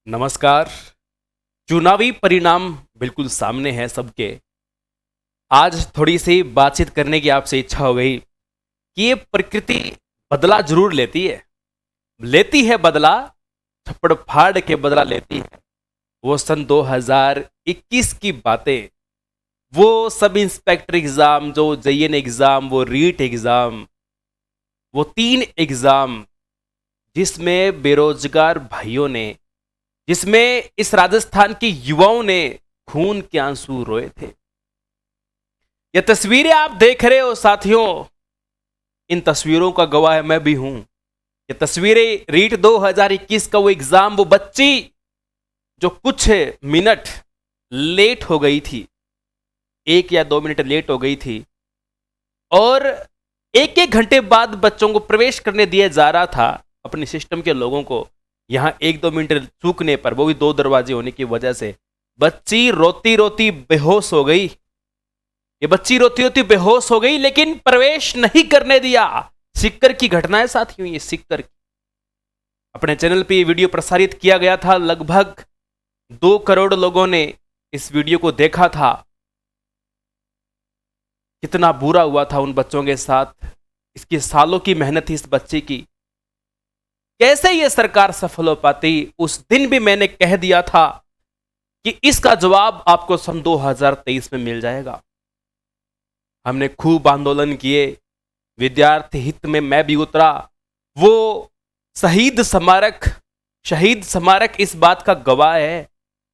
नमस्कार। चुनावी परिणाम बिल्कुल सामने है सबके। आज थोड़ी सी बातचीत करने की आपसे इच्छा हो गई कि ये प्रकृति बदला जरूर लेती है बदला, थप्पड़ फाड़ के बदला लेती है। वो सन 2021 की बातें, वो सब इंस्पेक्टर एग्जाम, जो जेईएन एग्जाम, वो रीट एग्जाम, वो 3 एग्जाम जिसमें बेरोजगार भाइयों ने, जिसमें इस राजस्थान के युवाओं ने खून के आंसू रोए थे। ये तस्वीरें आप देख रहे हो साथियों, इन तस्वीरों का गवाह मैं भी हूं। ये तस्वीरें रीट 2021 का वो एग्जाम, वो बच्ची जो कुछ मिनट लेट हो गई थी, 1 या 2 मिनट लेट हो गई थी, और एक एक घंटे बाद बच्चों को प्रवेश करने दिया जा रहा था अपने सिस्टम के लोगों को। यहां 1-2 मिनट चूकने पर, वो भी 2 दरवाजे होने की वजह से, बच्ची रोती रोती बेहोश हो गई। ये बच्ची रोती रोती बेहोश हो गई, लेकिन प्रवेश नहीं करने दिया। सिक्कर की घटना है साथियों, ये सिक्कर की। अपने चैनल पे ये वीडियो प्रसारित किया गया था, लगभग 2 करोड़ लोगों ने इस वीडियो को देखा था। कितना बुरा हुआ था उन बच्चों के साथ। इसकी सालों की मेहनत थी इस बच्ची की। कैसे ये सरकार सफल हो पाती? उस दिन भी मैंने कह दिया था कि इसका जवाब आपको सन 2023 में मिल जाएगा। हमने खूब आंदोलन किए, विद्यार्थी हित में मैं भी उतरा। वो शहीद स्मारक इस बात का गवाह है।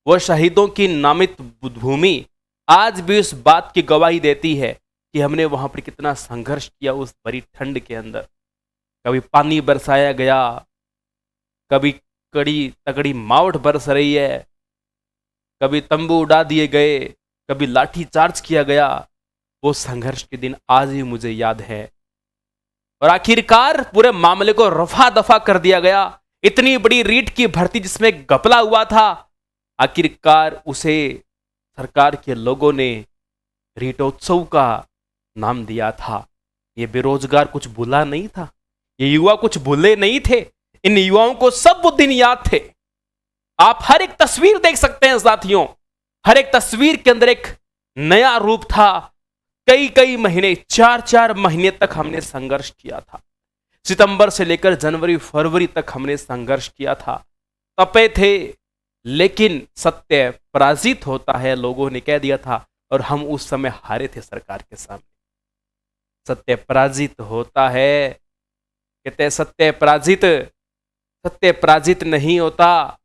वो शहीदों की नामित भूमि आज भी उस बात की गवाही देती है कि हमने वहां पर कितना संघर्ष किया उस बड़ी ठंड के अंदर। कभी पानी बरसाया गया, कभी कड़ी तकड़ी मावट बरस रही है, कभी तंबू उड़ा दिए गए, कभी लाठी चार्ज किया गया। वो संघर्ष के दिन आज भी मुझे याद है। और आखिरकार पूरे मामले को रफा दफा कर दिया गया। इतनी बड़ी रीट की भर्ती जिसमें घपला हुआ था, आखिरकार उसे सरकार के लोगों ने रीटोत्सव का नाम दिया था। ये बेरोजगार कुछ भूला नहीं था, ये युवा कुछ भूले नहीं थे। इन युवाओं को सब वो दिन याद थे। आप हर एक तस्वीर देख सकते हैं साथियों, हर एक तस्वीर के अंदर एक नया रूप था। कई कई महीने, 4-4 महीने तक हमने संघर्ष किया था। सितंबर से लेकर जनवरी फरवरी तक हमने संघर्ष किया था, तपे थे, लेकिन सत्य पराजित होता है, लोगों ने कह दिया था। और हम उस समय हारे थे सरकार के सामने। सत्य पराजित होता है, कहते हैं सत्य पराजित नहीं होता,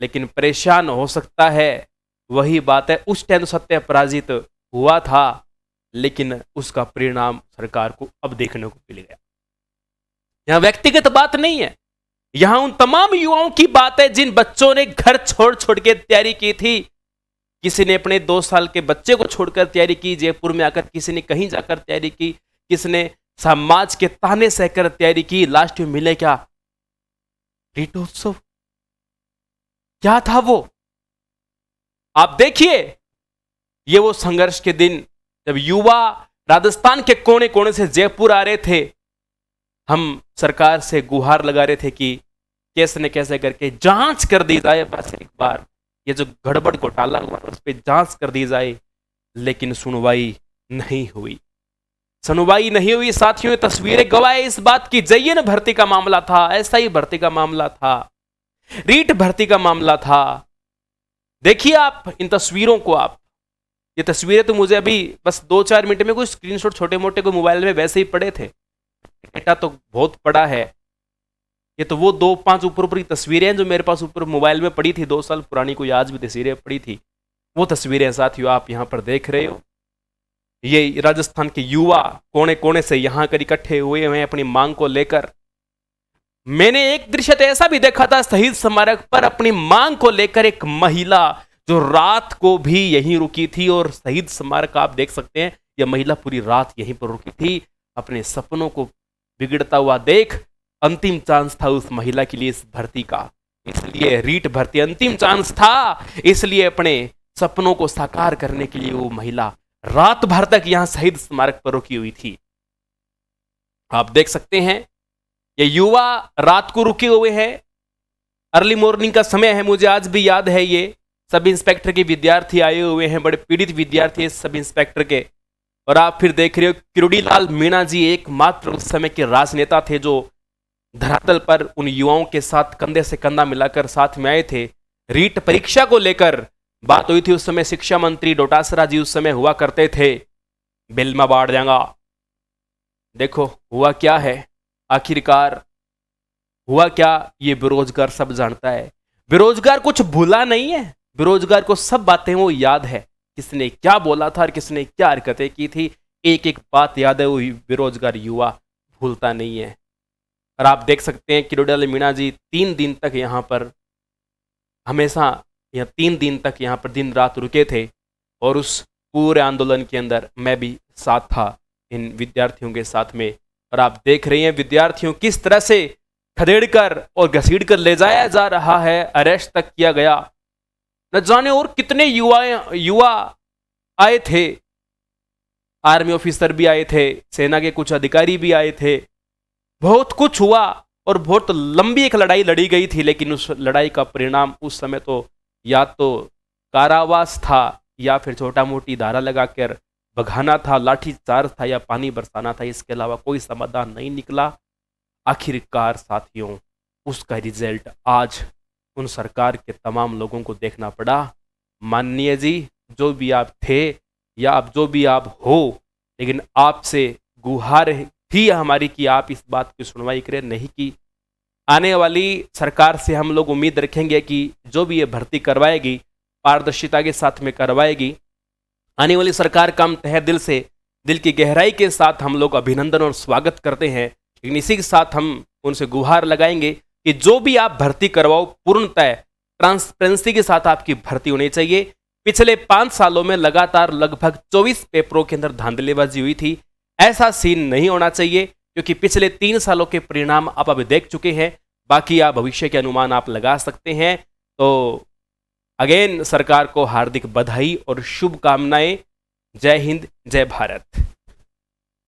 लेकिन परेशान हो सकता है। वही बात है, उस टाइम सत्य पराजित हुआ था, लेकिन उसका परिणाम सरकार को अब देखने को मिल गया। यहां व्यक्तिगत बात नहीं है, यहां उन तमाम युवाओं की बात है जिन बच्चों ने घर छोड़ छोड़ के तैयारी की थी। किसी ने अपने 2 साल के बच्चे को छोड़कर तैयारी की जयपुर में आकर, किसी ने कहीं जाकर तैयारी की, किसी ने समाज के ताने सहकर तैयारी की। लास्ट में मिले क्या? रीटोत्सव। क्या था वो? आप देखिए, ये वो संघर्ष के दिन जब युवा राजस्थान के कोने कोने से जयपुर आ रहे थे। हम सरकार से गुहार लगा रहे थे कि कैसे न कैसे करके जांच कर दी जाए, बस एक बार ये जो गड़बड़ घोटाला हुआ उस पर जांच कर दी जाए। लेकिन सुनवाई नहीं हुई। साथियों, तस्वीरें गवाह इस बात की। जेईएन भर्ती का मामला था, एसआई भर्ती का मामला था, रीट भर्ती का मामला था। देखिए आप इन तस्वीरों को। आप ये तस्वीरें तो मुझे अभी बस 2-4 मिनट में कोई स्क्रीनशॉट छोटे मोटे को मोबाइल में वैसे ही पड़े थे, डेटा तो बहुत पड़ा है। ये तो वो 2-5 ऊपर ऊपर की तस्वीरें हैं जो मेरे पास ऊपर मोबाइल में पड़ी थी, 2 साल पुरानी, कोई आज भी तस्वीरें पड़ी थी। वो तस्वीरें साथियों आप यहां पर देख रहे हो। ये राजस्थान के युवा कोने कोने से यहां कर इकट्ठे हुए हैं अपनी मांग को लेकर। मैंने एक दृश्य तो ऐसा भी देखा था शहीद स्मारक पर, अपनी मांग को लेकर एक महिला जो रात को भी यहीं रुकी थी। और शहीद स्मारक आप देख सकते हैं, यह महिला पूरी रात यहीं पर रुकी थी, अपने सपनों को बिगड़ता हुआ देख। अंतिम चांस था उस महिला के लिए इस भर्ती का, इसलिए रीट भर्ती अंतिम चांस था। इसलिए अपने सपनों को साकार करने के लिए वो महिला रात भर तक यहां शहीद स्मारक पर रुकी हुई थी। आप देख सकते हैं ये युवा रात को रुके हुए हैं, अर्ली मॉर्निंग का समय है, मुझे आज भी याद है। ये सब इंस्पेक्टर के विद्यार्थी आए हुए हैं, बड़े पीड़ित विद्यार्थी सब इंस्पेक्टर के। और आप फिर देख रहे हो किरोड़ीलाल मीणा जी एकमात्र उस समय के राजनेता थे जो धरातल पर उन युवाओं के साथ कंधे से कंधा मिलाकर साथ में आए थे। रीट परीक्षा को लेकर बात हुई थी, उस समय शिक्षा मंत्री डोटासरा जी उस समय हुआ करते थे। बिल में बाढ़ जाएगा। देखो हुआ क्या है, आखिरकार हुआ क्या, ये बेरोजगार सब जानता है। बेरोजगार कुछ भूला नहीं है, बेरोजगार को सब बातें वो याद है, किसने क्या बोला था और किसने क्या हरकतें की थी, एक एक बात याद है। वो बेरोजगार युवा भूलता नहीं है। और आप देख सकते हैं किरोड़ीलाल मीणा जी 3 दिन तक यहाँ पर हमेशा 3 दिन तक यहाँ पर दिन रात रुके थे। और उस पूरे आंदोलन के अंदर मैं भी साथ था इन विद्यार्थियों के साथ में। और आप देख रहे हैं विद्यार्थियों किस तरह से खदेड़कर और घसीटकर ले जाया जा रहा है, अरेस्ट तक किया गया। न जाने और कितने युवा आए थे, आर्मी ऑफिसर भी आए थे, सेना के कुछ अधिकारी भी आए थे। बहुत कुछ हुआ और बहुत लंबी एक लड़ाई लड़ी गई थी, लेकिन उस लड़ाई का परिणाम उस समय तो या तो कारावास था या फिर छोटा मोटी धारा लगाकर भगाना था, लाठी चार्ज था या पानी बरसाना था। इसके अलावा कोई समाधान नहीं निकला। आखिरकार साथियों उसका रिजल्ट आज उन सरकार के तमाम लोगों को देखना पड़ा। माननीय जी, जो भी आप थे या आप जो भी आप हो, लेकिन आपसे गुहार थी हमारी कि आप इस बात की सुनवाई करें, नहीं की। आने वाली सरकार से हम लोग उम्मीद रखेंगे कि जो भी ये भर्ती करवाएगी पारदर्शिता के साथ में करवाएगी। आने वाली सरकार का हम तहे दिल से, दिल की गहराई के साथ हम लोग अभिनंदन और स्वागत करते हैं। लेकिन इसी के साथ हम उनसे गुहार लगाएंगे कि जो भी आप भर्ती करवाओ पूर्णतः ट्रांसपेरेंसी के साथ आपकी भर्ती होनी चाहिए। पिछले 5 सालों में लगातार लगभग 24 पेपरों के अंदर धांधलीबाजी हुई थी, ऐसा सीन नहीं होना चाहिए, क्योंकि पिछले 3 सालों के परिणाम आप अभी देख चुके हैं। बाकी आप भविष्य के अनुमान आप लगा सकते हैं। तो अगेन सरकार को हार्दिक बधाई और शुभकामनाएं। जय हिंद, जय भारत।